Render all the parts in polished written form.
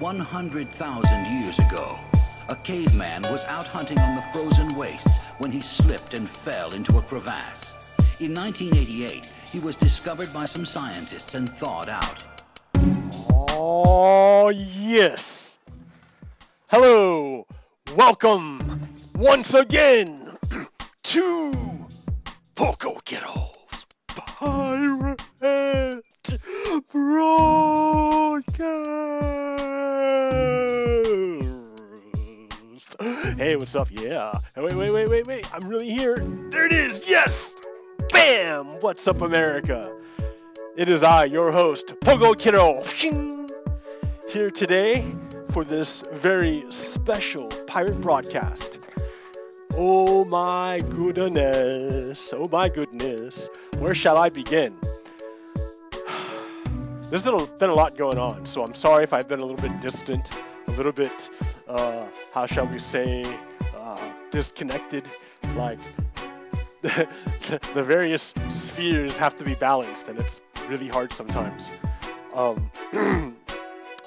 100,000 years ago, a caveman was out hunting on the frozen wastes when he slipped and fell into a crevasse. In 1988, he was discovered by some scientists and thawed out. Oh, yes. Hello. Welcome once again to PoGokeRo's PIRATE BROADCAST. Hey, what's up? Yeah. Wait. I'm really here. There it is. Yes. Bam. What's up, America? It is I, your host, PoGokeRo, here today for this very special pirate broadcast. Oh my goodness. Where shall I begin? There's been a lot going on, so I'm sorry if I've been a little bit distant, a little bit, how shall we say, disconnected. Like, the various spheres have to be balanced, and it's really hard sometimes. And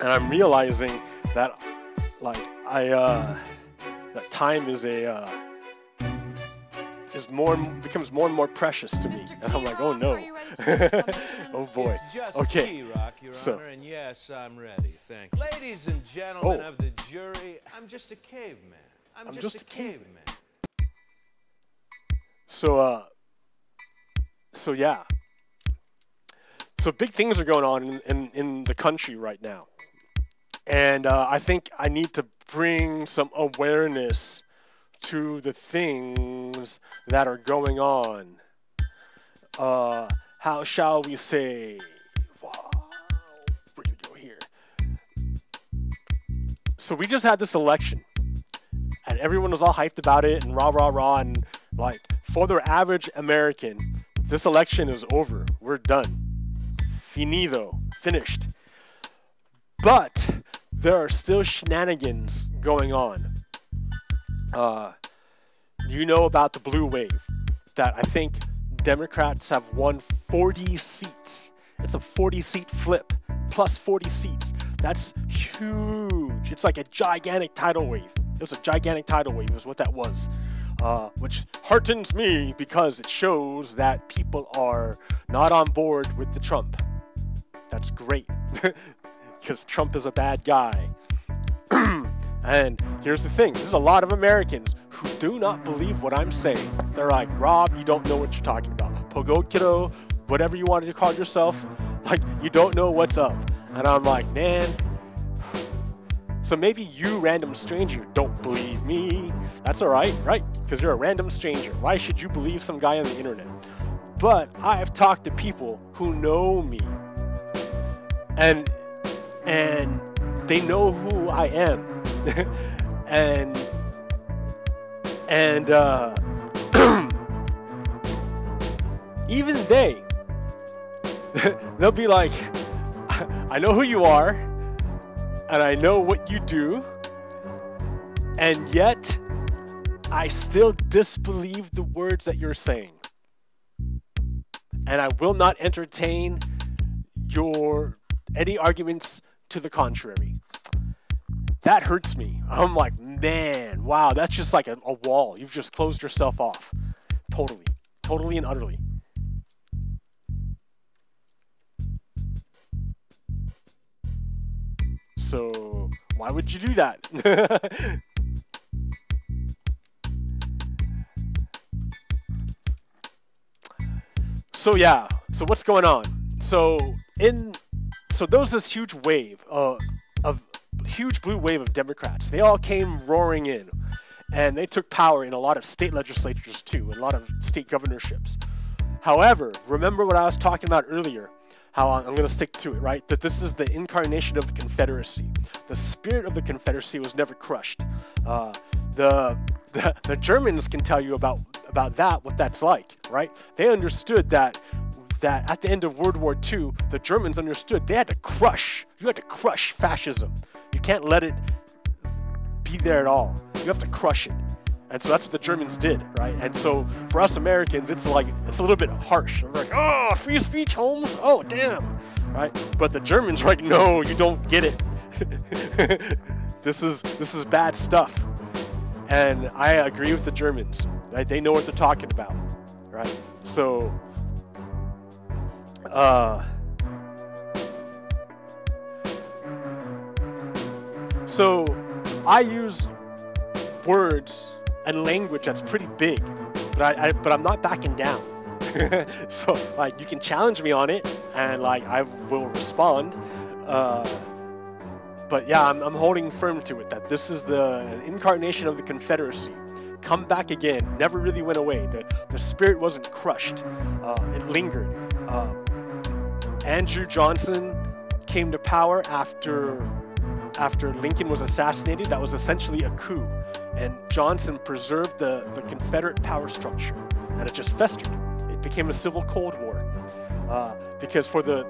I'm realizing that, like, that time is becomes more and more precious to me, and I'm like, oh no. Oh boy. Okay. So, and yes, I'm ready. Thank you. Ladies and gentlemen of the jury, I'm just a caveman. I'm just a caveman. So yeah. So big things are going on in the country right now. And I think I need to bring some awareness to the things that are going on. How shall we say? Wow, where do we go here? So we just had this election, and everyone was all hyped about it and rah, and like, for the average American, this election is over. We're done. Finito. Finished. But there are still shenanigans going on. You know about the blue wave, that I think Democrats have won 40 seats. It's a 40-seat flip, plus 40 seats. That's huge. It's like a gigantic tidal wave. It was a gigantic tidal wave is what that was. Which heartens me because it shows that people are not on board with the Trump. That's great. Because Trump is a bad guy. And here's the thing. There's a lot of Americans who do not believe what I'm saying. They're like, Rob, you don't know what you're talking about. PoGokeRo, whatever you wanted to call yourself, like, you don't know what's up. And I'm like, man. So maybe you, random stranger, don't believe me. That's alright, right? Because you're a random stranger. Why should you believe some guy on the internet? But I've talked to people who know me. And they know who I am. and even they'll be like, I know who you are, and I know what you do, and yet I still disbelieve the words that you're saying, and I will not entertain any arguments to the contrary. That hurts me. I'm like, man, wow, that's just like a wall. You've just closed yourself off. Totally and utterly. So why would you do that? So yeah, so what's going on? So there was this huge wave huge blue wave of Democrats. They all came roaring in, and they took power in a lot of state legislatures too, and a lot of state governorships. However, remember what I was talking about earlier, how I'm going to stick to it, right? That this is the incarnation of the Confederacy. The spirit of the Confederacy was never crushed. The Germans can tell you about that, what that's like, right? They understood that at the end of World War II, the Germans understood you had to crush fascism. You can't let it be there at all. You have to crush it. And so that's what the Germans did, right? And so for us Americans, it's a little bit harsh. We're like, oh, free speech, Holmes? Oh, damn, right? But the Germans are like, no, you don't get it. This is bad stuff. And I agree with the Germans. Right? They know what they're talking about, right? So, I use words and language that's pretty big, but I'm not backing down. So, like, you can challenge me on it, and like I will respond. But yeah, I'm holding firm to it that this is the incarnation of the Confederacy. Come back again. Never really went away. The spirit wasn't crushed. It lingered. Andrew Johnson came to power after Lincoln was assassinated. That was essentially a coup, and Johnson preserved the Confederate power structure, and it just festered. It became a civil Cold War, because for the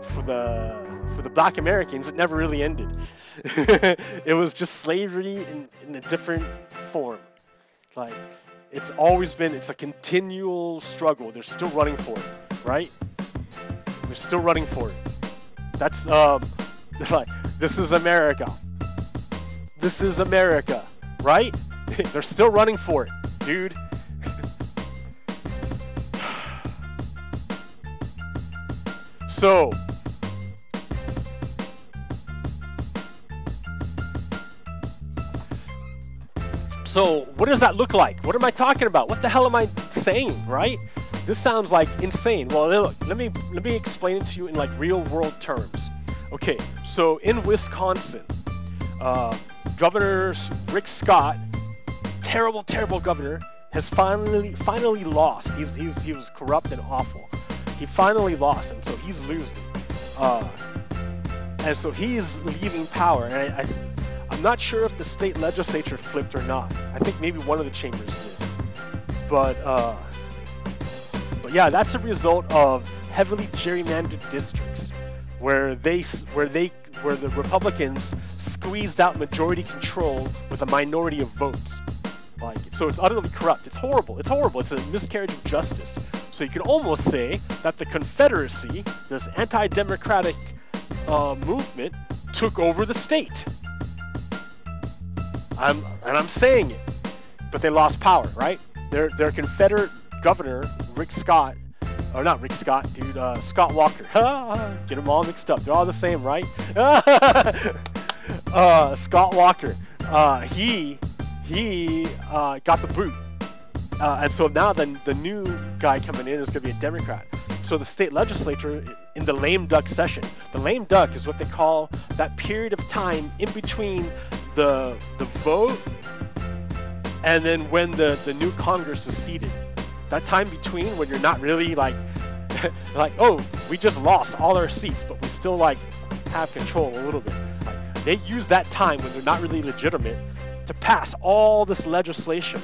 Black Americans, it never really ended. It was just slavery in a different form. Like, it's always been, it's a continual struggle. They're still running for it, right? They're still running for it. That's, like, this is America. This is America, right? They're still running for it, dude. So, what does that look like? What am I talking about? What the hell am I saying, right? This sounds like insane. Well, look, let me explain it to you in like real world terms. Okay, so in Wisconsin, Governor Rick Scott, terrible governor, has finally lost. He was corrupt and awful. He finally lost, and so he's losing. And so he's leaving power, and I'm not sure if the state legislature flipped or not. I think maybe one of the chambers did. But yeah, that's a result of heavily gerrymandered districts where the Republicans squeezed out majority control with a minority of votes. Like, so it's utterly corrupt. It's horrible. It's horrible. It's a miscarriage of justice. So you can almost say that the Confederacy, this anti-democratic movement, took over the state. I'm saying it, but they lost power, right? Their Confederate governor, Rick Scott, or not Rick Scott, dude, Scott Walker. Get them all mixed up. They're all the same, right? Scott Walker. He got the boot, and so now the new guy coming in is going to be a Democrat. So the state legislature in the lame duck session. The lame duck is what they call that period of time in between the vote and then when the new Congress is seated. That time between when you're not really like oh, we just lost all our seats, but we still like have control a little bit. Like, they use that time when they're not really legitimate to pass all this legislation,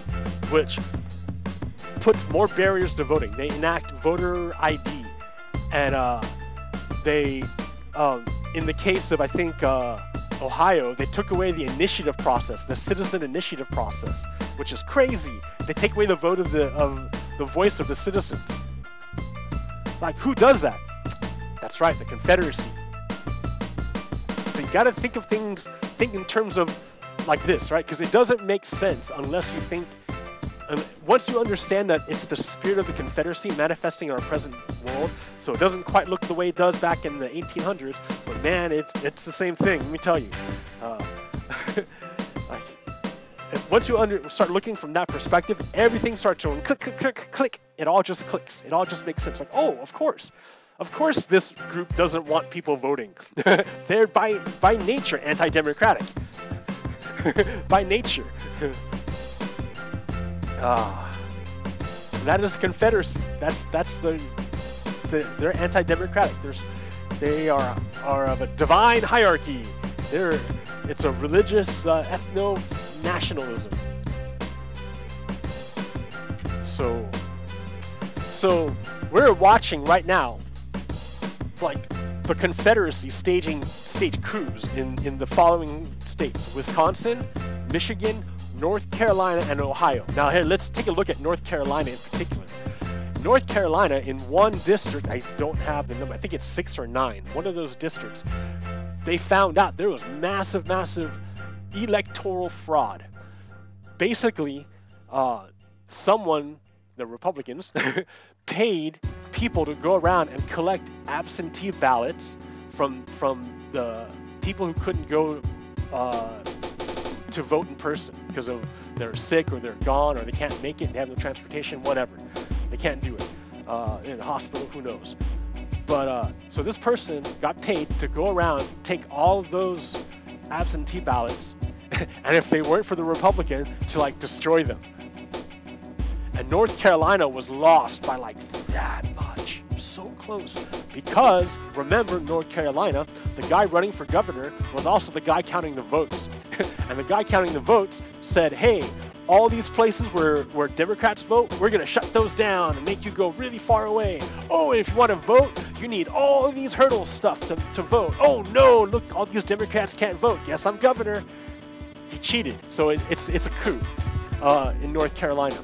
which puts more barriers to voting. They enact voter ID, and they, in the case of I think Ohio, they took away the initiative process, the citizen initiative process, which is crazy. They take away the vote of the voice of the citizens. Like, who does that? That's right, the Confederacy. So you gotta think in terms of like this, right? Because it doesn't make sense unless you think, once you understand that it's the spirit of the Confederacy manifesting in our present world. So it doesn't quite look the way it does back in the 1800s, but man, it's the same thing. Let me tell you. Once you start looking from that perspective, everything starts going click, click, click, click. It all just clicks. It all just makes sense. Like, oh, of course this group doesn't want people voting. They're by nature anti-democratic. By nature. That is the Confederacy. That's they're anti-democratic. They are of a divine hierarchy. It's a religious ethno-nationalism. So we're watching right now, like, the Confederacy stage coups in the following states: Wisconsin, Michigan, North Carolina, and Ohio. Now here, let's take a look at North Carolina in particular. North Carolina, in one district, I don't have the number, I think it's 6 or 9, one of those districts, they found out there was massive electoral fraud. Basically, the Republicans, paid people to go around and collect absentee ballots from the people who couldn't go to vote in person because they're sick or they're gone or they can't make it and they have no transportation, whatever. They can't do it. In the hospital, who knows. But so this person got paid to go around, take all of those absentee ballots, and if they weren't for the Republican, to like destroy them. And North Carolina was lost by like that much, so close. Because remember, North Carolina, the guy running for governor was also the guy counting the votes. And the guy counting the votes said, hey, all these places where Democrats vote, we're going to shut those down and make you go really far away. Oh, and if you want to vote, you need all of these hurdle stuff to vote. Oh, no, look, all these Democrats can't vote. Guess I'm governor. He cheated. So it's a coup in North Carolina.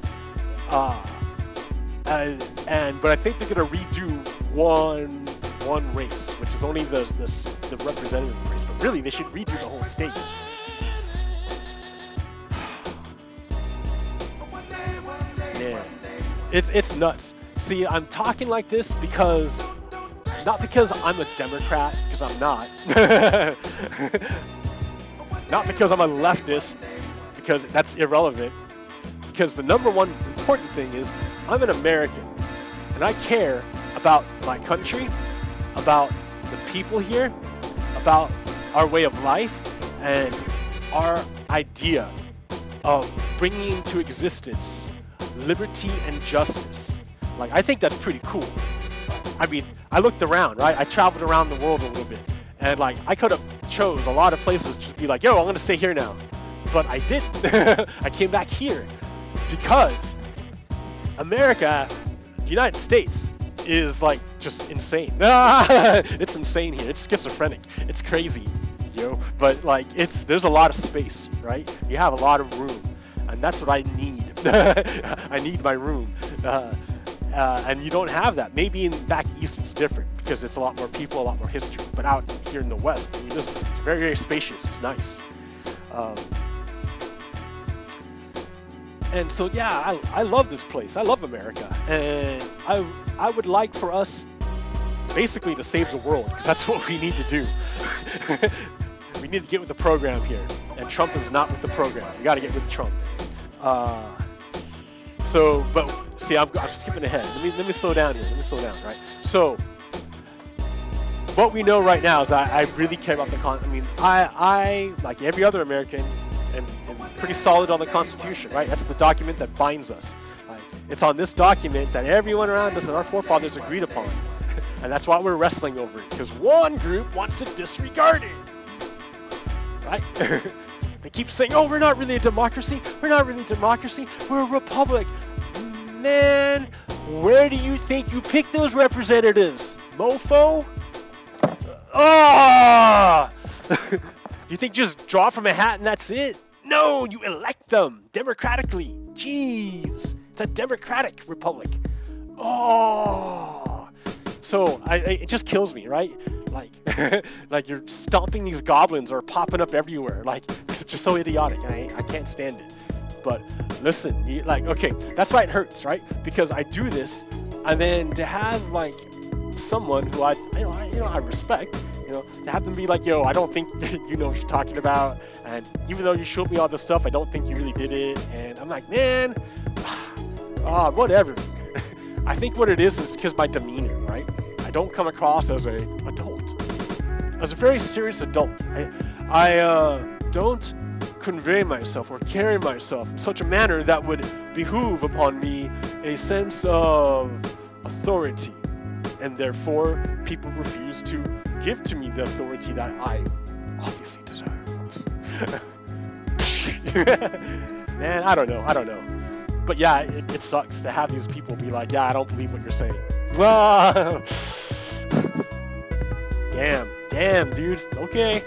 But I think they're going to redo one race, which is only the representative race. But really, they should redo the whole state. Yeah, it's nuts. See, I'm talking like this because, not because I'm a Democrat, because I'm not. Not because I'm a leftist, because that's irrelevant. Because the number one important thing is I'm an American, and I care about my country, about the people here, about our way of life, and our idea of bringing into existence liberty and justice. Like, I think that's pretty cool. I mean, I looked around, right? I traveled around the world a little bit, and like, I could have chose a lot of places to be like, yo, I'm gonna stay here now. But I didn't. I came back here because America, the United States, is like just insane. It's insane here. It's schizophrenic. It's crazy, yo. But like, there's a lot of space, right? You have a lot of room, and that's what I need. I need my room. And you don't have that. Maybe back east it's different because it's a lot more people, a lot more history. But out here in the West, I mean, it's very, very spacious. It's nice. And so, yeah, I love this place. I love America. And I would like for us basically to save the world, because that's what we need to do. We need to get with the program here. And Trump is not with the program. We got to get with Trump. But see, I'm skipping ahead. Let me slow down here. Right? So, what we know right now is I really care about the I like every other American, am pretty solid on the Constitution, right? That's the document that binds us. Like, it's on this document that everyone around us and our forefathers agreed upon, and that's why we're wrestling over it. Because one group wants to disregard it, right? They keep saying, "Oh, we're not really a democracy. We're not really a democracy. We're a republic." Man, where do you think you pick those representatives, mofo? Oh! You think just draw from a hat and that's it? No, you elect them democratically. Jeez, it's a democratic republic. Oh, so it just kills me, right? Like, like you're stomping these goblins or popping up everywhere. Like, it's just so idiotic, and I can't stand it. But listen, okay, that's why it hurts, right? Because I do this, and then to have like someone who I respect, to have them be like, yo, I don't think you know what you're talking about, and even though you showed me all this stuff, I don't think you really did it, and I'm like, man, whatever. I think what it is because my demeanor, right? I don't come across as a very serious adult. I don't convey myself or carry myself in such a manner that would behoove upon me a sense of authority, and therefore people refuse to give to me the authority that I obviously deserve. Man, I don't know. But yeah, it sucks to have these people be like, yeah, I don't believe what you're saying. Damn, dude. Okay.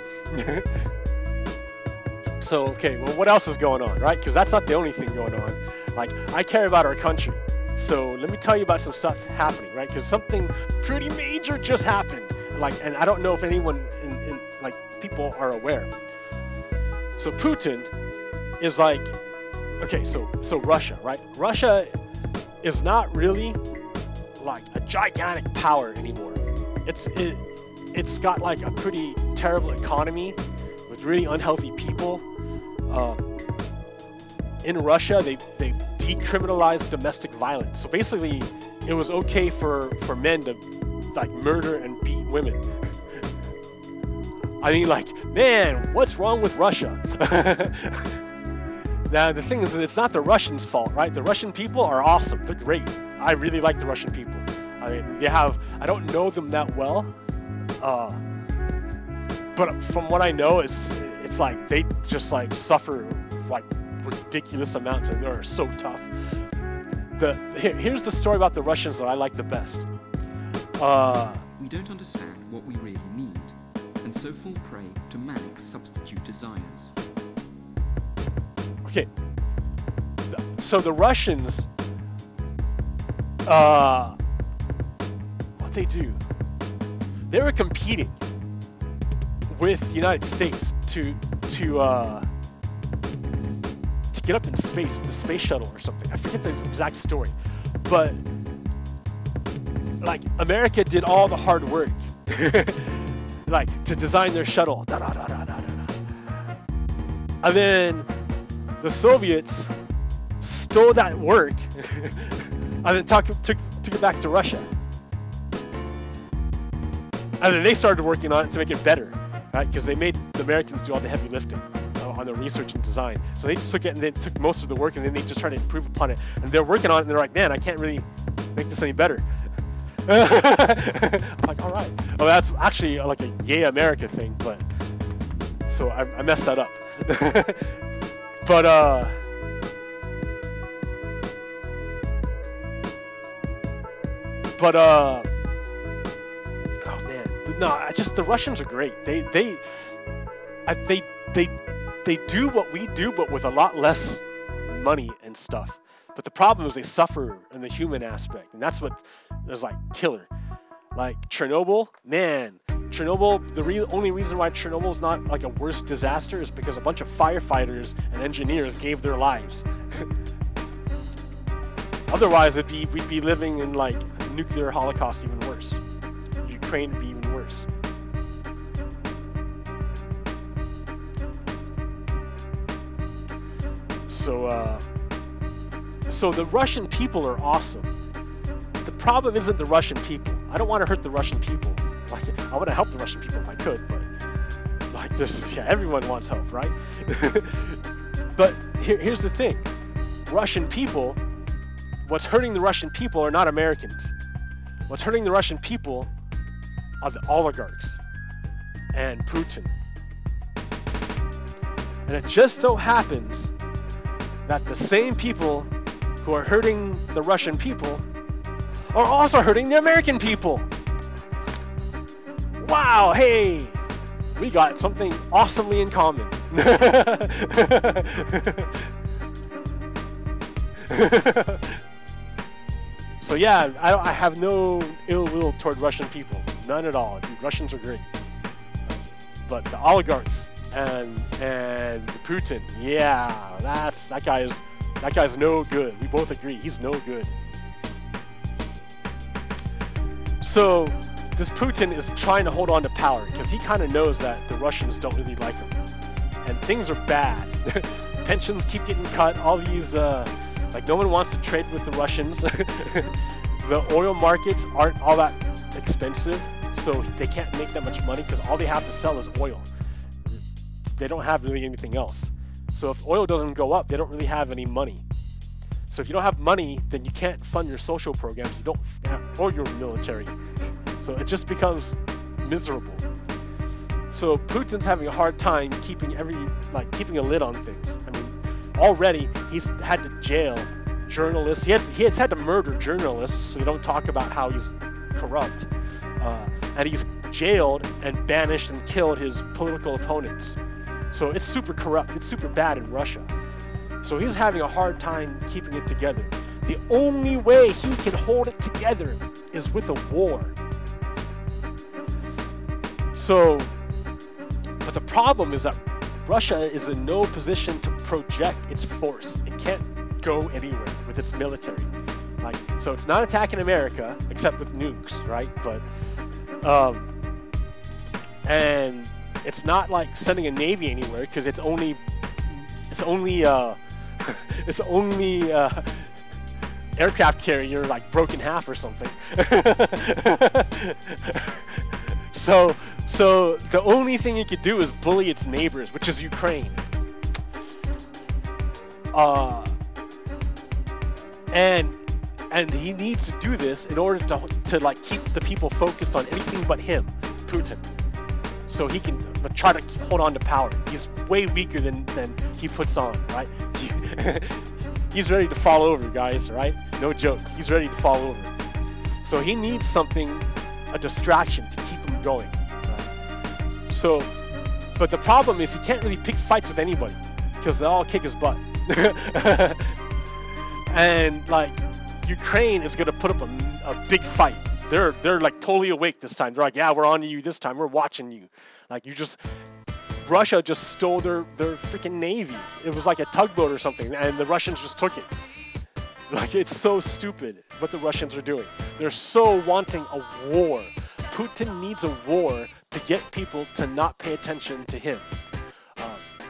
So, okay, well, what else is going on, right? Because that's not the only thing going on. Like, I care about our country. So let me tell you about some stuff happening, right? Because something pretty major just happened. Like, and I don't know if anyone like people are aware. So Putin is like, okay, so Russia, right? Russia is not really like a gigantic power anymore. It's got like a pretty terrible economy with really unhealthy people. In Russia, they decriminalized domestic violence. So basically, it was okay for men to like murder and beat women. I mean, like, man, what's wrong with Russia? Now, the thing is, it's not the Russians' fault, right? The Russian people are awesome. They're great. I really like the Russian people. I mean, I don't know them that well, but from what I know, it's like they just like suffer like ridiculous amounts, and they're so tough. Here's the story about the Russians that I like the best. We don't understand what we really need, and so fall prey to manic substitute desires. Okay, so the Russians, what they do, they were competing with the United States to get up in space, the space shuttle or something. I forget the exact story, but like America did all the hard work, like to design their shuttle, and then the Soviets stole that work and then took it back to Russia, and then they started working on it to make it better, right? Because they made the Americans do all the heavy lifting on the research and design. So they just took it and they took most of the work, and then they just tried to improve upon it. And they're working on it, and they're like, man, I can't really make this any better. I'm like, all right. Oh, that's actually like a yay America thing, but so I messed that up. But oh man, no, the Russians are great. They do what we do, but with a lot less money and stuff. But the problem is they suffer in the human aspect, and that's what is like killer. Like Chernobyl, man. Chernobyl, the only reason why Chernobyl is not like a worse disaster is because a bunch of firefighters and engineers gave their lives. Otherwise, we'd be living in like a nuclear holocaust, even worse. Ukraine would be even worse. So the Russian people are awesome. The problem isn't the Russian people. I don't want to hurt the Russian people. Like, I want to help the Russian people if I could, but like, everyone wants help, right? But here's the thing: Russian people. What's hurting the Russian people are not Americans. What's hurting the Russian people are the oligarchs and Putin. And it just so happens that the same people who are hurting the Russian people are also hurting the American people. Wow, hey, we got something awesomely in common. So yeah, I have no ill will toward Russian people, none at all. Dude, Russians are great, but the oligarchs and Putin, yeah, that guy's no good. We both agree he's no good. So this Putin is trying to hold on to power because he kind of knows that the Russians don't really like him, and things are bad. Pensions keep getting cut. All these like no one wants to trade with the Russians. The oil markets aren't all that expensive, so they can't make that much money because all they have to sell is oil. They don't have really anything else. So if oil doesn't go up, they don't really have any money. So if you don't have money, then you can't fund your social programs, or your military. So it just becomes miserable. So Putin's having a hard time keeping a lid on things. I mean, already he's had to jail journalists. He has had to murder journalists so they don't talk about how he's corrupt. And he's jailed and banished and killed his political opponents. So it's super corrupt. It's super bad in Russia. So he's having a hard time keeping it together. The only way he can hold it together is with a war. So problem is that Russia is in no position to project its force. It can't go anywhere with its military. Like, so it's not attacking America except with nukes, right? But and it's not like sending a navy anywhere because it's only aircraft carrier like broke in half or something. So the only thing it could do is bully its neighbors, which is Ukraine. And he needs to do this in order to like keep the people focused on anything but him, Putin. So he can try to hold on to power. He's way weaker than he puts on, right? He's ready to fall over, guys, right? No joke. He's ready to fall over. So he needs something, a distraction to keep him going. Right? So, but the problem is he can't really pick fights with anybody because they'll all kick his butt. And like Ukraine is gonna put up a big fight. They're like totally awake this time. They're like, yeah, we're on to you this time. We're watching you. Like Russia just stole their freaking navy. It was like a tugboat or something, and the Russians just took it. Like, it's so stupid what the Russians are doing. They're so wanting a war. Putin needs a war to get people to not pay attention to him.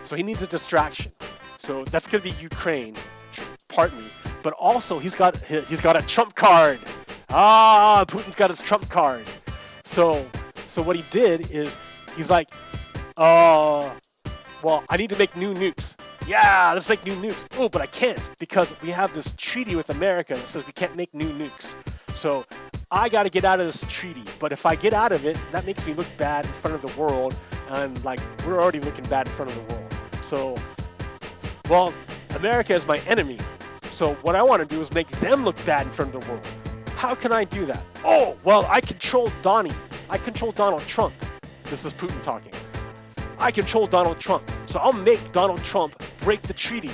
So he needs a distraction. So that's gonna be Ukraine, partly, but also he's got a trump card. Putin's got his trump card. So what he did is he's like, well, I need to make new nukes. Yeah, let's make new nukes. Oh, but I can't because we have this treaty with America that says we can't make new nukes. So I got to get out of this treaty. But if I get out of it, that makes me look bad in front of the world. And like, we're already looking bad in front of the world. So, well, America is my enemy. So what I want to do is make them look bad in front of the world. How can I do that? Oh, well, I control Donnie. I control Donald Trump. This is Putin talking. I control Donald Trump. So I'll make Donald Trump break the treaty.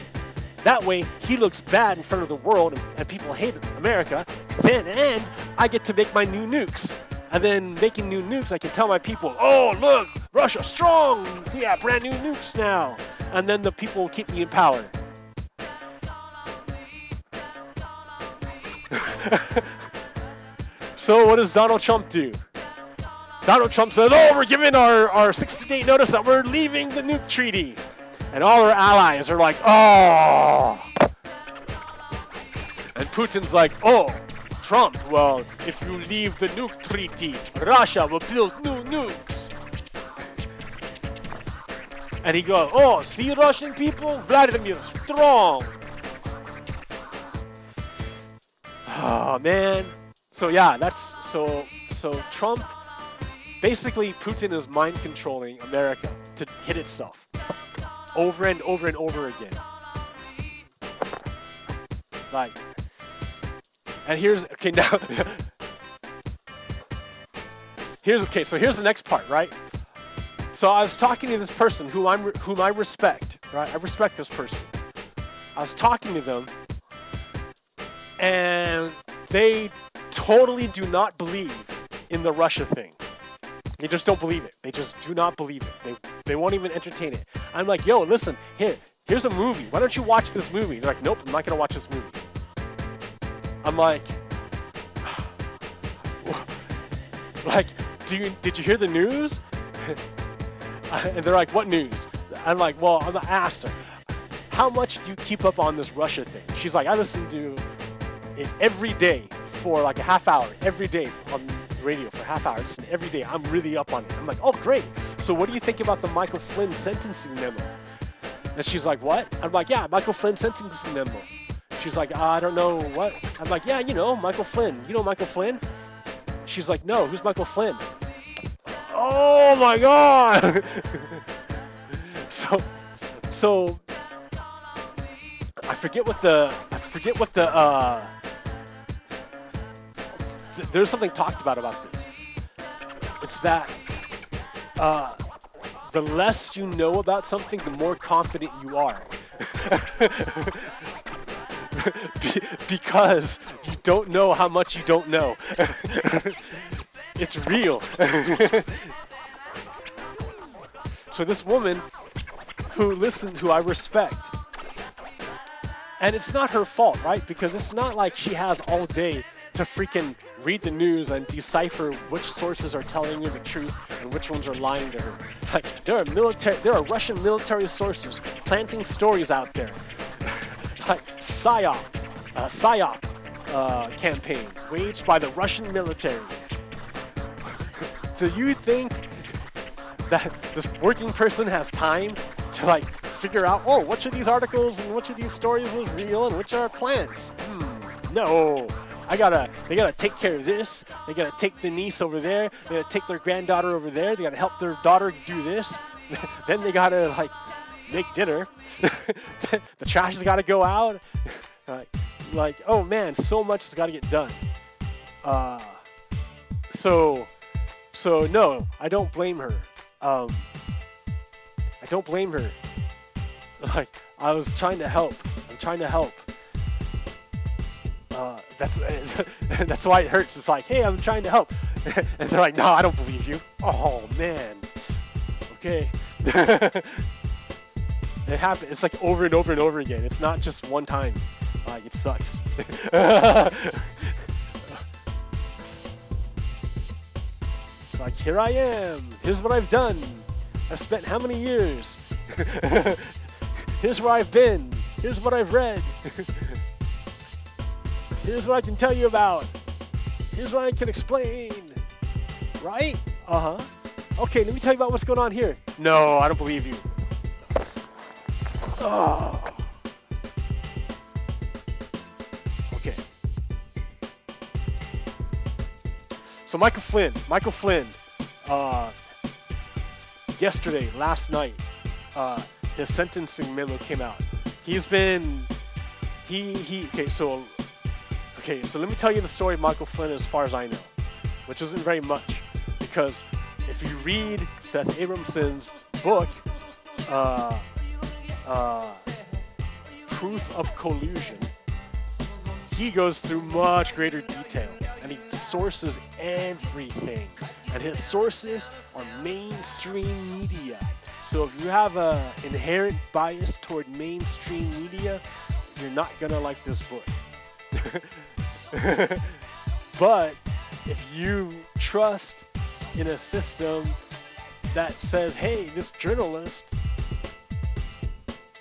That way, he looks bad in front of the world and people hate America. And I get to make my new nukes. And then making new nukes, I can tell my people, oh, look, Russia strong. We have brand new nukes now. And then the people will keep me in power. So what does Donald Trump do? Donald Trump says, oh, we're giving our 60-day notice that we're leaving the nuke treaty. And all our allies are like, oh. And Putin's like, oh, Trump, well, if you leave the nuke treaty, Russia will build new nukes. And he goes, oh, see, Russian people? Vladimir strong. Oh, man. So, yeah, that's, so Trump, basically, Putin is mind controlling America to hit itself over and over and over again. Like, and here's, okay, now, so here's the next part, right? So I was talking to this person whom I respect, right? I respect this person. I was talking to them, and they totally do not believe in the Russia thing. They just don't believe it. They just do not believe it. They won't even entertain it. I'm like, yo, listen, here's a movie. Why don't you watch this movie? They're like, nope, I'm not gonna watch this movie. I'm like, did you hear the news? And they're like, what news? I'm like, well, I asked her, how much do you keep up on this Russia thing? She's like, I listen to it every day for like a half hour, every day on the radio for a half hour. Listen, every day, I'm really up on it. I'm like, oh, great. So what do you think about the Michael Flynn sentencing memo? And she's like, what? I'm like, yeah, Michael Flynn sentencing memo. She's like, I don't know what. I'm like, yeah, you know, Michael Flynn. You know Michael Flynn? She's like, no, who's Michael Flynn? Oh my God. So I forget what the there's something talked about this. It's that the less you know about something, the more confident you are. Because you don't know how much you don't know. It's real. So this woman who I respect, and it's not her fault, right? Because it's not like she has all day to freaking read the news and decipher which sources are telling you the truth and which ones are lying to her. Like, there are Russian military sources planting stories out there. Like psyop campaign waged by the Russian military. Do you think that this working person has time to like figure out, oh, which of these articles and which of these stories is real and which are plants? No. They gotta take care of this. They gotta take the niece over there. They gotta take their granddaughter over there. They gotta help their daughter do this. Then they gotta like make dinner. The trash has gotta go out. Like, oh man, so much has gotta get done. So no, I don't blame her. I don't blame her. Like, I was trying to help. I'm trying to help. That's why it hurts. It's like, hey, I'm trying to help. And they're like, no, I don't believe you. Oh, man. Okay. It happens. It's like over and over and over again. It's not just one time. It sucks. It's like, here I am. Here's what I've done. I've spent how many years? Here's where I've been. Here's what I've read. Here's what I can tell you about. Here's what I can explain. Right? Uh-huh. Okay, let me tell you about what's going on here. No, I don't believe you. Oh. Okay. So Michael Flynn, yesterday, last night, his sentencing memo came out. Okay, so let me tell you the story of Michael Flynn as far as I know, which isn't very much, because if you read Seth Abramson's book, Proof of Collusion, he goes through much greater detail, and he sources everything, and his sources are mainstream media. So if you have an inherent bias toward mainstream media, you're not gonna like this book. But if you trust in a system that says, hey, this journalist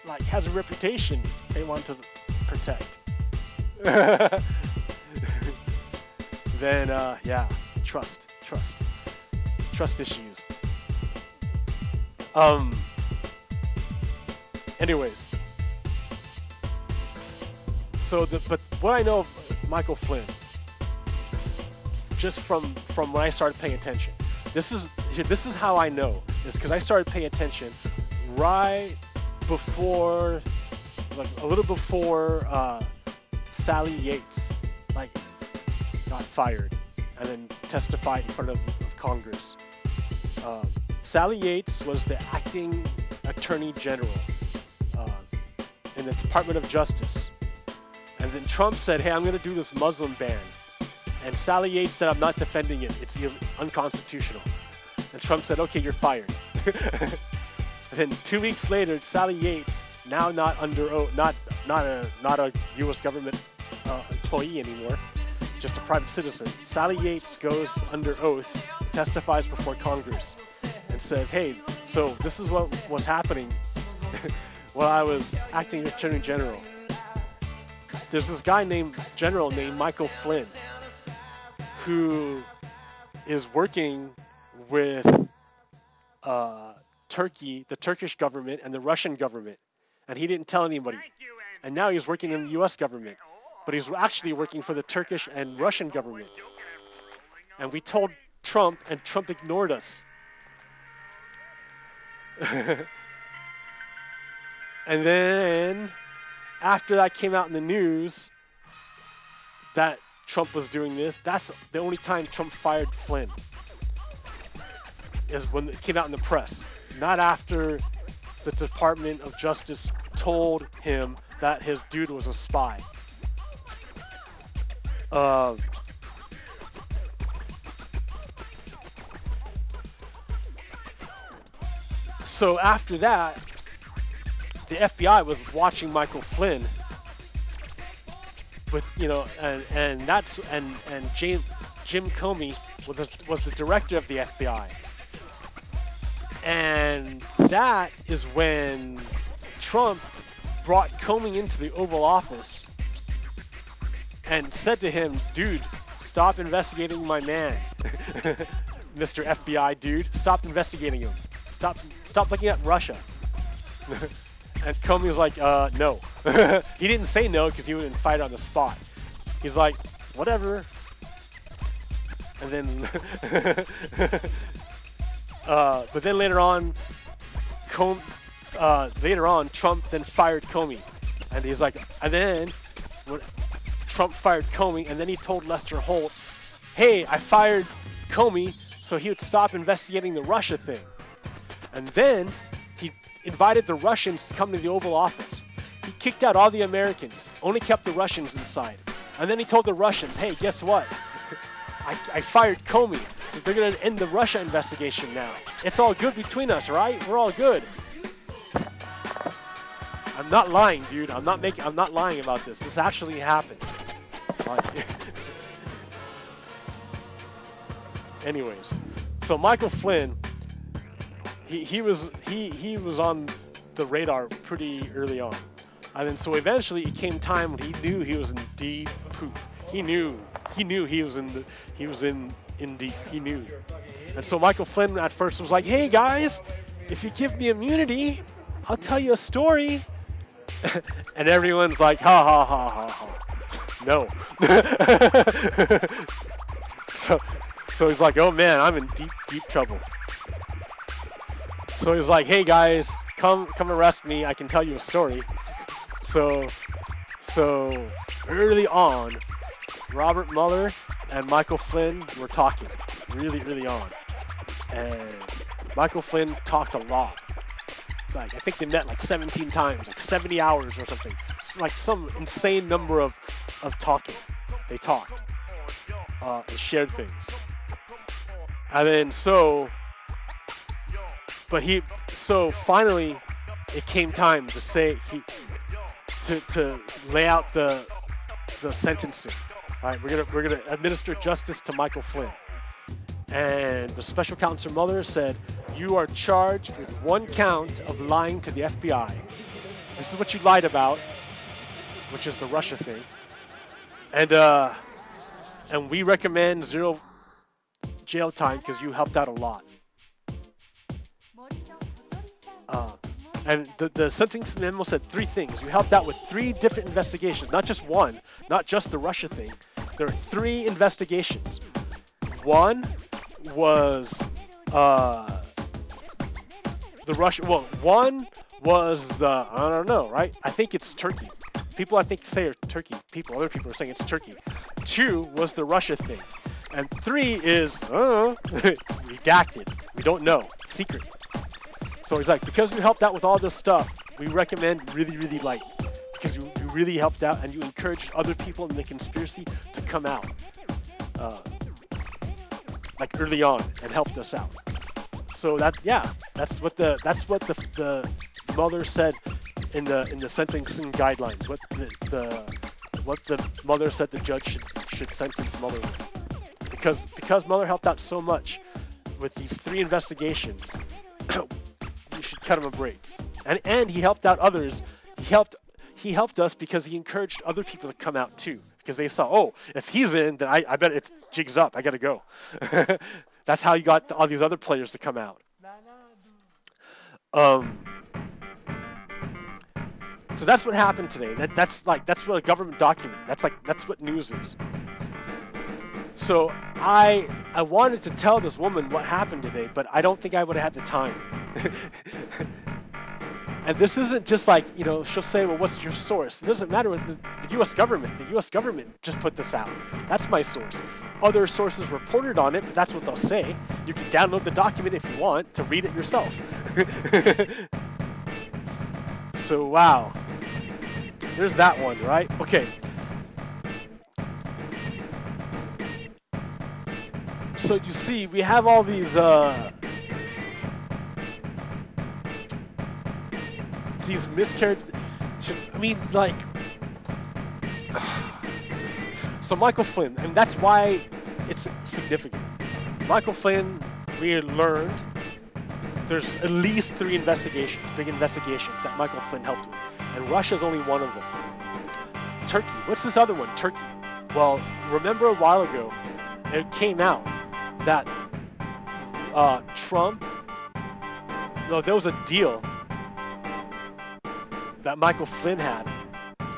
like has a reputation they want to protect, then yeah, trust issues. Anyways, but what I know of Michael Flynn, just from when I started paying attention, this is how I know, is because I started paying attention right before, like a little before Sally Yates like got fired and then testified in front of Congress. Sally Yates was the acting Attorney General in the Department of Justice. And then Trump said, hey, I'm going to do this Muslim ban. And Sally Yates said, I'm not defending it. It's unconstitutional. And Trump said, okay, you're fired. And then 2 weeks later, Sally Yates, now not under oath, not a U.S. government employee anymore, just a private citizen. Sally Yates goes under oath, testifies before Congress, and says, hey, so this is what was happening while I was acting Attorney General. There's this guy named Michael Flynn, who is working with Turkey, the Turkish government, and the Russian government, and he didn't tell anybody. And now he's working in the U.S. government, but he's actually working for the Turkish and Russian government. And we told Trump, and Trump ignored us. And then, after that came out in the news that Trump was doing this, that's the only time Trump fired Flynn, is when it came out in the press. Not after the Department of Justice told him that his dude was a spy. So after that, the FBI was watching Michael Flynn with, you know, and Jim Comey was the director of the FBI. And that is when Trump brought Comey into the Oval Office and said to him, dude, stop investigating my man. Mr. FBI dude, stop investigating him. Stop looking at Russia. And Comey was like, no. He didn't say no because he wouldn't fight on the spot. He's like, whatever. And then, but then later on, Trump then fired Comey. And he's like, and then when Trump fired Comey, and then he told Lester Holt, hey, I fired Comey so he would stop investigating the Russia thing. And then he invited the Russians to come to the Oval Office. He kicked out all the Americans, only kept the Russians inside. And then he told the Russians, hey, guess what? I fired Comey, so they're going to end the Russia investigation now. It's all good between us, right? We're all good. I'm not lying, dude. I'm not lying about this. This actually happened. Anyways, so Michael Flynn, he was on the radar pretty early on, and then so eventually it came time when he knew he was in deep poop. He knew he was in deep. He knew, and so Michael Flynn at first was like, "Hey guys, if you give me immunity, I'll tell you a story." And everyone's like, "Ha ha ha ha ha." No. So he's like, "Oh man, I'm in deep trouble." So he's like, "Hey guys, come arrest me. I can tell you a story." So early on, Robert Mueller and Michael Flynn were talking really early on, and Michael Flynn talked a lot. Like I think they met like 17 times, like 70 hours or something. It's like some insane number of talking. They talked and shared things. And then so finally it came time to say to lay out the sentencing. All right, we're gonna administer justice to Michael Flynn. And the special counsel Mueller said, you are charged with one count of lying to the FBI. This is what you lied about, which is the Russia thing. And we recommend 0 jail time because you helped out a lot. And the sentencing memo said 3 things. You helped out with 3 different investigations, not just one, not just the Russia thing. There are 3 investigations. One was the Russia. Well, one was the I don't know, right? I think it's Turkey. People I think say are Turkey. Other people are saying it's Turkey. 2 was the Russia thing, and 3 is redacted. We don't know, secret. So he's like, because you helped out with all this stuff, we recommend really light, because you really helped out and you encouraged other people in the conspiracy to come out, like early on, and helped us out. So that's what the Mueller said in the sentencing guidelines. What the Mueller said the judge should sentence Mueller with. Because Mueller helped out so much with these 3 investigations, you should cut him a break. And he helped out others. He helped us because he encouraged other people to come out too. Because they saw, oh, if he's in, then I bet it's jigs up. I gotta go. That's how you got all these other players to come out. So that's what happened today. That's what a government document. That's what news is. So I wanted to tell this woman what happened today, but I don't think I would have had the time. And this isn't just like, she'll say, well, what's your source? It doesn't matter with the U.S. government. The U.S. government just put this out. That's my source. Other sources reported on it, but that's what they'll say. You can download the document if you want to read it yourself. So, wow. There's that one, right? Okay. So you see, we have all these these miscarriage. I mean, like. So Michael Flynn, and that's why it's significant. Michael Flynn, we learned there's at least 3 investigations, big investigations that Michael Flynn helped with, and Russia's only one of them. Turkey, what's this other one? Turkey. Well, remember a while ago, it came out that Trump, no, there was a deal that Michael Flynn had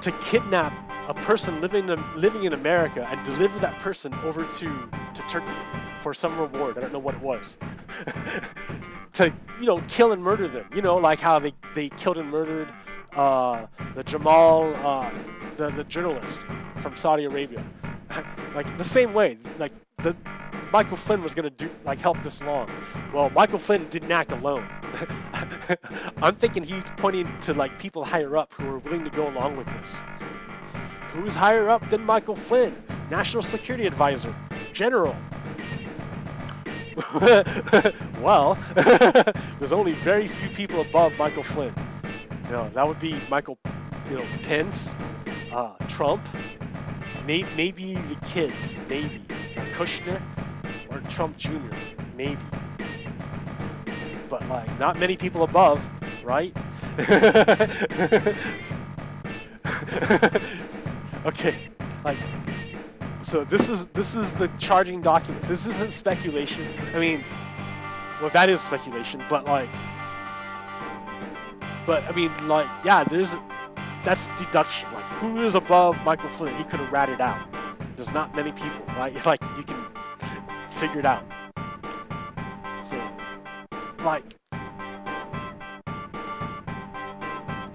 to kidnap a person living in America and deliver that person over to Turkey for some reward. I don't know what it was. To, you know, kill and murder them. You know, like how they killed and murdered the Jamal, the journalist from Saudi Arabia. Like the same way, like Michael Flynn was gonna help this along. Well, Michael Flynn didn't act alone. I'm thinking he's pointing to like people higher up who are willing to go along with this. Who's higher up than Michael Flynn? National Security Advisor, General. Well, there's only very few people above Michael Flynn. You know, that would be Michael, you know, Pence, Trump, maybe the kids, maybe Kushner or Trump Jr., maybe. But like, not many people above, right? Okay, like, so this is the charging documents. This isn't speculation. I mean, well, that is speculation, but I mean, like, yeah, that's deduction. Like, who is above Michael Flynn? He could have ratted out. There's not many people, right? Like, you can figure it out. So, like,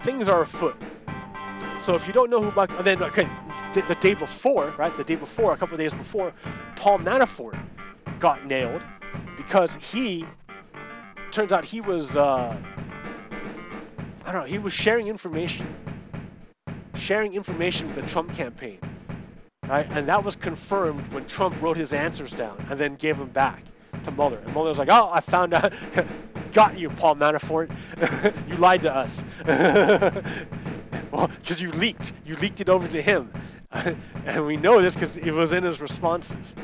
things are afoot. So if you don't know who Michael, and then, okay, the day before, right? The day before, a couple of days before, Paul Manafort got nailed because turns out he was, I don't know, he was sharing information with the Trump campaign, right? And that was confirmed when Trump wrote his answers down and then gave them back to Mueller. And Mueller was like, oh, I found out, got you, Paul Manafort. You lied to us. Well, because you leaked it over to him. And we know this because it was in his responses.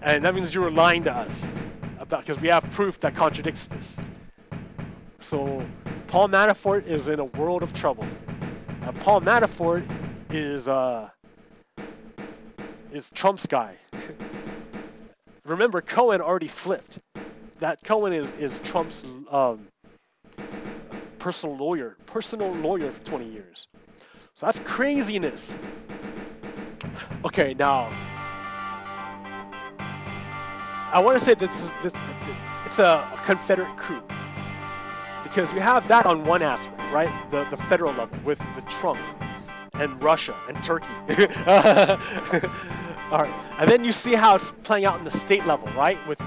And that means you were lying to us because we have proof that contradicts this. So Paul Manafort is in a world of trouble. And Paul Manafort is Trump's guy. Remember, Cohen already flipped. That Cohen is Trump's personal lawyer for 20 years. So that's craziness. Okay, now I want to say that it's a Confederate coup because you have that on one aspect, right? The federal level with Trump and Russia and Turkey. All right, and then you see how it's playing out in the state level, right? With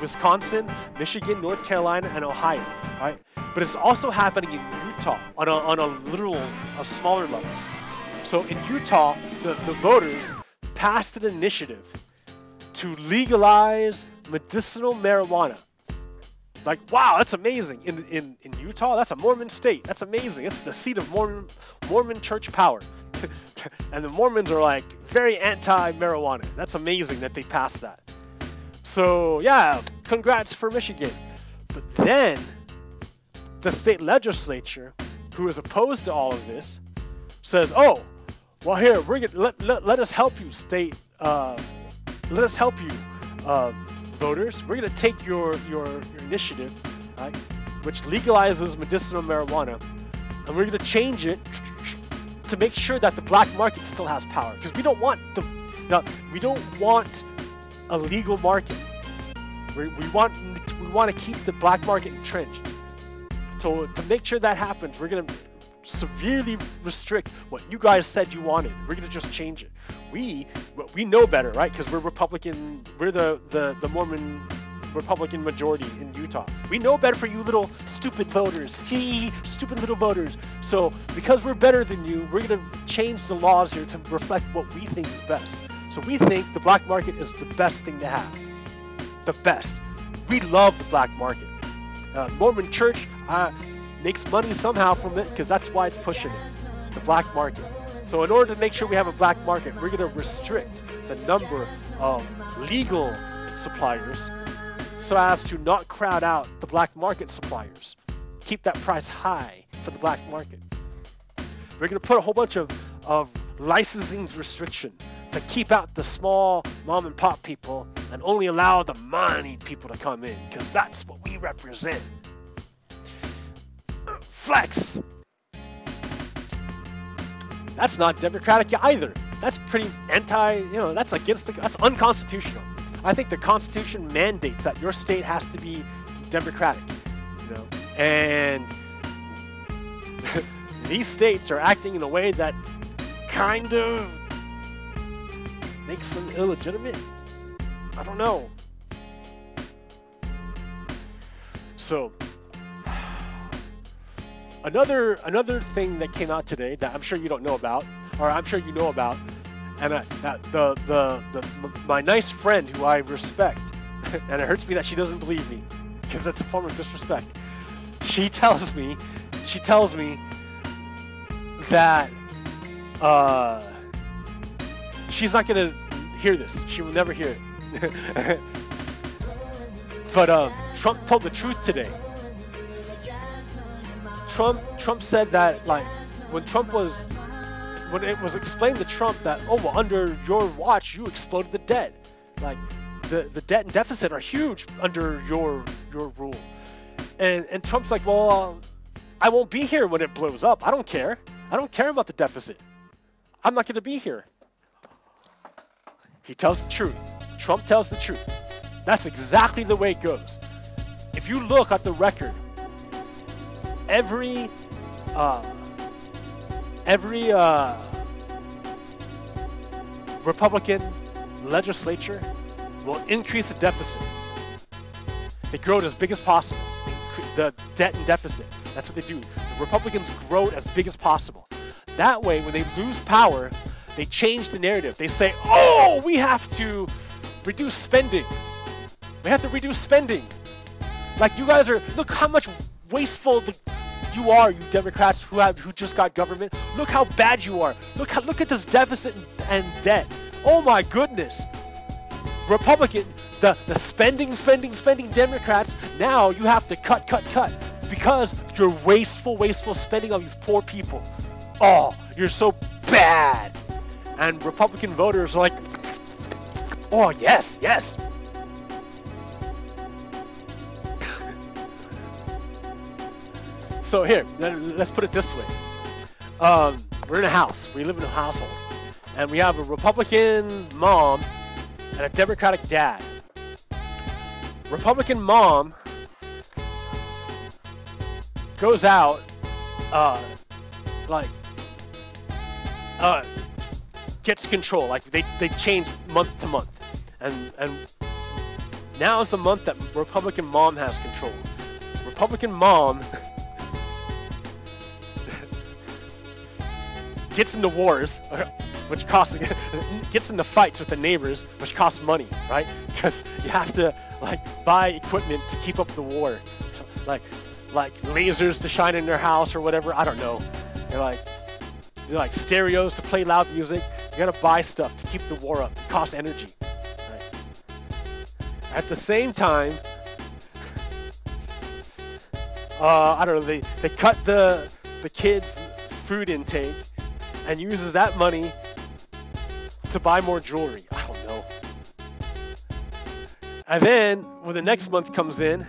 Wisconsin, Michigan, North Carolina, and Ohio, right? But it's also happening in Utah on a smaller level. So in Utah, the voters passed an initiative to legalize medicinal marijuana. Like, wow, that's amazing. In Utah, that's a Mormon state. That's amazing. It's the seat of Mormon church power. And the Mormons are like very anti-marijuana. That's amazing that they passed that. So yeah, congrats for Michigan. But then the state legislature, who is opposed to all of this, says, "Oh, well, here we're gonna let us help you, state. Let us help you, voters. We're gonna take your initiative, right, which legalizes medicinal marijuana, and we're gonna change it to make sure that the black market still has power, because we don't want a legal market. We want to keep the black market entrenched. So to make sure that happens, we're going to severely restrict what you guys said you wanted. We're going to just change it. We know better, right? Because we're Republican. We're the Mormon Republican majority in Utah. We know better for you little stupid voters. Stupid little voters. So because we're better than you, we're going to change the laws here to reflect what we think is best. So we think the black market is the best thing to have. The best. We love the black market. Mormon Church, makes money somehow from it because that's why it's pushing it, the black market. So in order to make sure we have a black market, we're going to restrict the number of legal suppliers so as to not crowd out the black market suppliers. Keep that price high for the black market. We're going to put a whole bunch of licensing restriction to keep out the small mom and pop people and only allow the moneyed people to come in, because that's what we represent. Flex. That's not democratic either. That's pretty that's that's unconstitutional. I think the Constitution mandates that your state has to be democratic, and these states are acting in a way that kind of makes them illegitimate. I don't know. So another thing that came out today that I'm sure you don't know about, or I'm sure you know about, and my nice friend who I respect, and it hurts me that she doesn't believe me, because that's a form of disrespect. She tells me that she's not gonna hear this. She will never hear it. But Trump told the truth today. Trump said that, like, when it was explained to Trump that, oh, well, under your watch you exploded the debt, like the debt and deficit are huge under your rule, and Trump's like, well, I won't be here when it blows up. I don't care about the deficit. I'm not going to be here. He tells the truth. Trump tells the truth. That's exactly the way it goes. If you look at the record, every Republican legislature will increase the deficit. They grow it as big as possible. The debt and deficit. That's what they do. The Republicans grow it as big as possible. That way, when they lose power, they change the narrative. They say, oh, we have to reduce spending. We have to reduce spending. Like, you guys are, look how much wasteful you are, you Democrats who just got government. Look how bad you are. Look at this deficit and debt. Oh my goodness. Republican, the spending Democrats, now you have to cut because you're wasteful spending on these poor people. Oh, you're so bad. And Republican voters are like, oh, yes. So here, let's put it this way. We're in a house. We live in a household. And we have a Republican mom and a Democratic dad. Republican mom goes out, gets control. Like, they change month to month. And now is the month that Republican mom has control. Republican mom gets into wars, which costs, gets into fights with the neighbors, which costs money, right? Because you have to, like, buy equipment to keep up the war, like lasers to shine in their house or whatever. I don't know. They're like stereos to play loud music. You gotta buy stuff to keep the war up. It costs energy, right? At the same time, I don't know. They cut the kids' food intake and uses that money to buy more jewelry. I don't know. And then, when the next month comes in,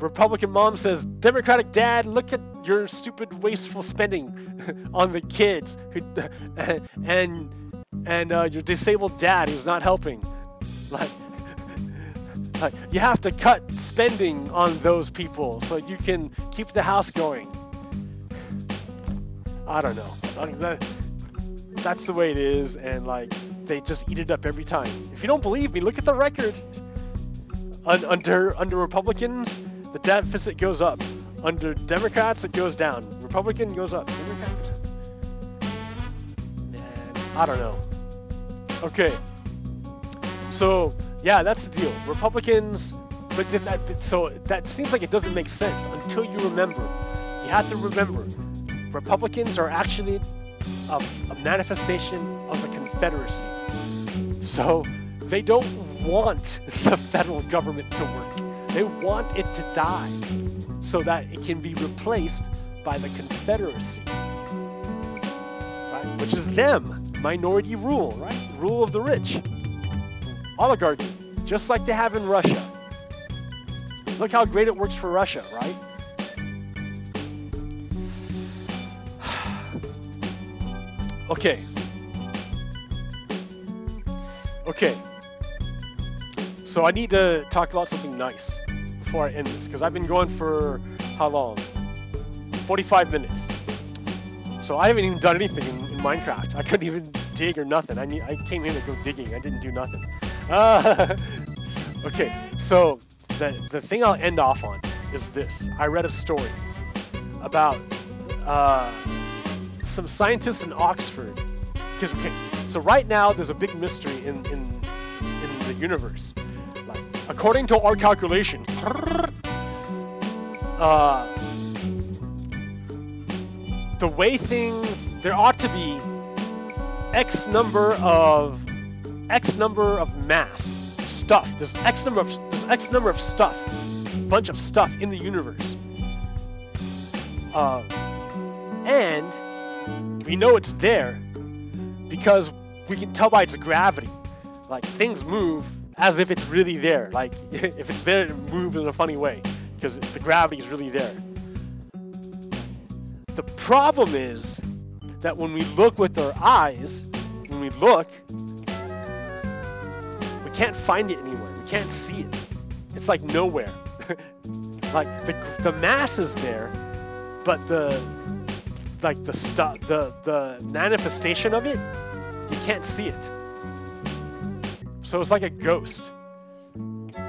Republican mom says, Democratic dad, look at your stupid, wasteful spending on the kids, and your disabled dad who's not helping. Like, you have to cut spending on those people so you can keep the house going. I don't know. That's the way it is, and like, they just eat it up every time. If you don't believe me, look at the record. Under Republicans, the deficit goes up. Under Democrats, it goes down. Republican goes up. Democrat goes up. Man, I don't know. Okay. So, yeah, that's the deal. Republicans But so that seems like it doesn't make sense until you remember. You have to remember, Republicans are actually a manifestation of the Confederacy. So they don't want the federal government to work. They want it to die so that it can be replaced by the Confederacy, right? Which is them, minority rule, right? Rule of the rich, oligarchy, just like they have in Russia. Look how great it works for Russia, right? Okay. So I need to talk about something nice before I end this, because I've been going for how long? 45 minutes. So I haven't even done anything in Minecraft. I couldn't even dig or nothing. I came here to go digging. I didn't do nothing. Okay, so the thing I'll end off on is this. I read a story about some scientists in Oxford. Because so right now there's a big mystery in the universe. Like, according to our calculation, the way things, there ought to be X number of mass stuff. There's X number of stuff, bunch of stuff in the universe, and we know it's there because we can tell by its gravity. Like, things move as if it's really there. Like, if it's there, it moves in a funny way because the gravity is really there. The problem is that when we look with our eyes, we can't find it anywhere. We can't see it. It's like nowhere. Like the mass is there, but the manifestation of it, you can't see it. So it's like a ghost,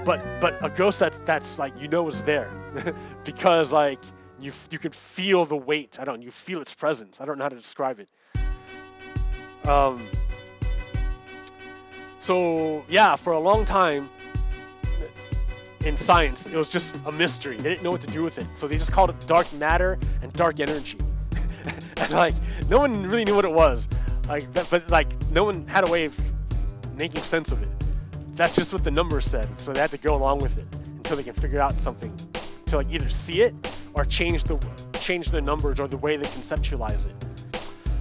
but a ghost that's like, you know, is there because like you can feel the weight. You feel its presence. I don't know how to describe it. So yeah, for a long time in science, it was just a mystery. They didn't know what to do with it, so they just called it dark matter and dark energy. And like, no one really knew what it was. Like that, but like, no one had a way of making sense of it. That's just what the numbers said, so they had to go along with it until they can figure out something to like either see it or change the numbers or the way they conceptualize it.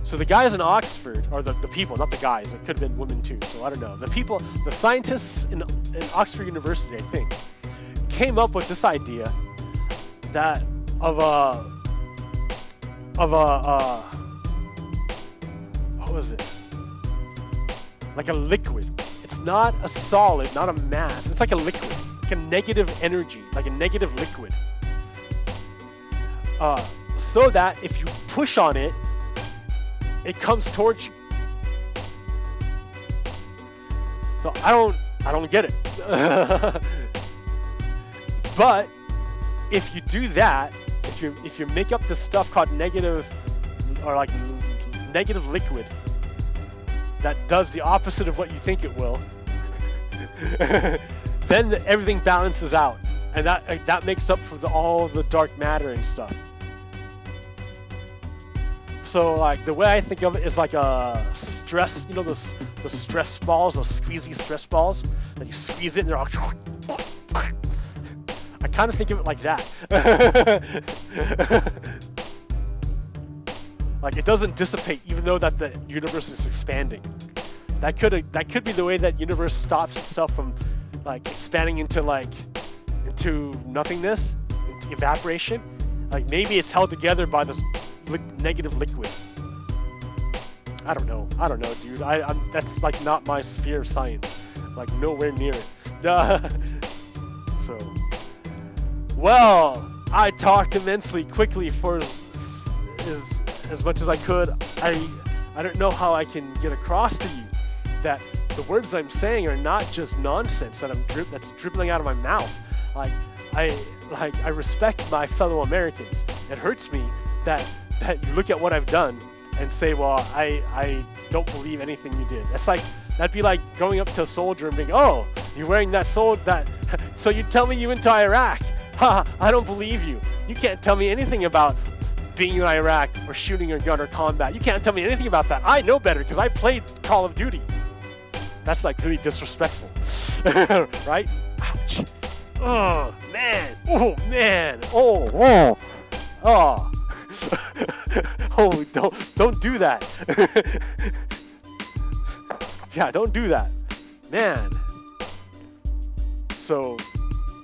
So the guys in Oxford, or the people, not the guys, it could have been women too, so I don't know. The people, the scientists in Oxford University, I think, came up with this idea that of a what was it? Like a liquid. It's not a solid, not a mass. It's like a liquid, like a negative energy, like a negative liquid. So that if you push on it, it comes towards you. So I don't get it. But if you do that, if you make up this stuff called negative, or like negative liquid that does the opposite of what you think it will, then everything balances out, and that makes up for all the dark matter and stuff. So like, the way I think of it is like a stress, you know, the stress balls, those squeezy stress balls that you squeeze it and they're all I kind of think of it like that. Like, it doesn't dissipate even though that the universe is expanding. That could be the way that universe stops itself from like expanding into nothingness, into evaporation. Like, maybe it's held together by this negative liquid. I don't know, dude. That's like not my sphere of science. Like, nowhere near it. So, well, I talked immensely quickly for as much as I could. I don't know how I can get across to you that the words I'm saying are not just nonsense that's dribbling out of my mouth. Like, I respect my fellow Americans. It hurts me that you look at what I've done and say, well, I don't believe anything you did. That's like, that'd be like going up to a soldier and being, oh, You're wearing that sword that... So you tell me you went to Iraq? Ha! I don't believe you. You can't tell me anything about being in Iraq or shooting your gun or combat. You can't tell me anything about that. I know better because I played Call of Duty. That's like really disrespectful. Right? Ouch. Oh, man. Oh, man. Oh, oh. Oh. Oh, don't do that. Yeah, don't do that. Man. So,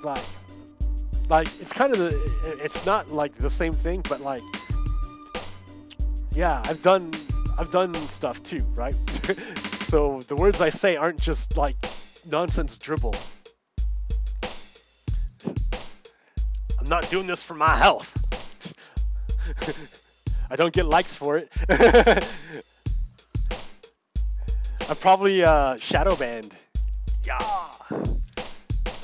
like it's kind of it's not like the same thing, but like, yeah, I've done stuff too, right? So the words I say aren't just like nonsense dribble. I'm not doing this for my health. I don't get likes for it. I'm probably shadow banned. Yeah.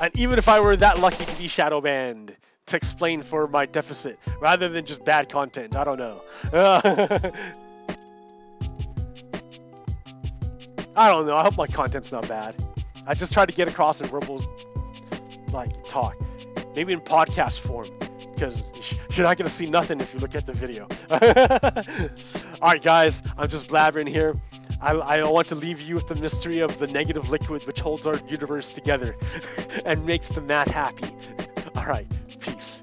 And even if I were that lucky to be shadow banned to explain for my deficit, rather than just bad content, I don't know. I don't know. I hope my content's not bad. I just try to get across in verbal, like, talk. Maybe in podcast form, because you're not going to see nothing if you look at the video. Alright guys, I'm just blabbering here. I want to leave you with the mystery of the negative liquid which holds our universe together and makes the math happy. Alright, peace.